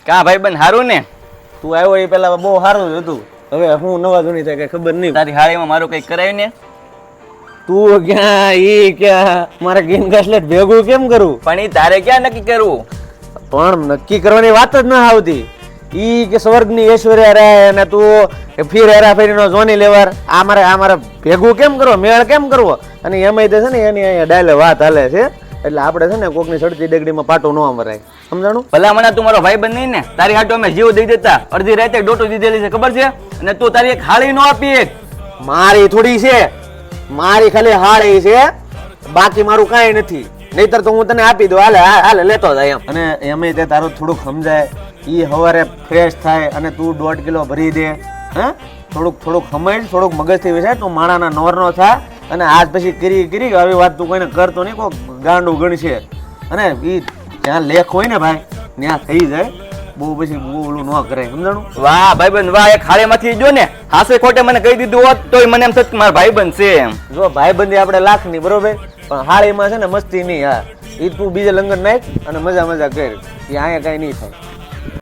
કા ભાઈ બન હારું ને? તું આવ્યો એ પેલા બહુ સારું જ હતું. હવે હું નવા જૂની થાય કઈ ખબર નહીં. તારી હાળીમાં મારું કઈ કરાય ને? તું ક્યાં ઈ ક્યાં મારે ગેમ ગાસલેટ ભેગું કેમ કરું? પણ ઈ તારે ક્યાં નક્કી કરવું? પણ નક્કી કરવાની વાત જ ના આવતી. ઈ કે સ્વર્ગની ઐશ્વર્યા રહે અને તું ફીર હેરાફેરીનો જોની લેવાર આ મારે ભેગું કેમ કરવો, મેળ કેમ કરવો? અને એમાંય તે છે ને એની અહીંયા ડાયલે વાત હાલે છે એટલે આપણે છે ને કોકની સડતી ડગડીમાં પાટું ન મરાય, સમજાણું? ભલા મને તું મારો ભાઈ બન નહીં ને? તારી હાટો અમે જીવ દઈ દેતા, અડધી રાતે ડોટો દીધેલી છે ખબર છે? અને તું તારી એક હાળી નો આપી એક. મારી થોડી છે, મારી ખાલી હાળી છે, બાકી મારું કાંઈ નથી. નહીતર તો હું તને આપી દઉં, હાલે હાલે લેતો જાય એમ. અને એમાંય તે તારું થોડુંક સમજાય, ઈ સવારે ફ્રેશ થાય અને તું 1.5 કિલો ભરી દે. હા, થોડુંક સમજ, થોડુંક મગજથી વિચાર, તું માણાના નોરનો થા. અને આજ પછી કરી આવી વાત તું કોઈને કરતો નહીં, કોઈ ગાંડું ગણશે. અને ઈ જ્યાં લેખ હોય ને ભાઈ ત્યાં થઈ જાય, બહુ પછી બહુ ઓલું ન કરે, સમજાણું? વાહ ભાઈ બન વાહ, એક હાળીમાંથી જો ને હાસે ખોટે મને કહી દીધું હોત તોય મને એમ થત કે મારા ભાઈ બન છે એમ. જો ભાઈબંધી આપણે લાખની બરોબર, પણ હાળીમાં છે ને મસ્તી નહીં. હા, ઈ તું બીજે લંગન નાખ અને મજા કર, એ અહીંયા કાંઈ નહીં થાય.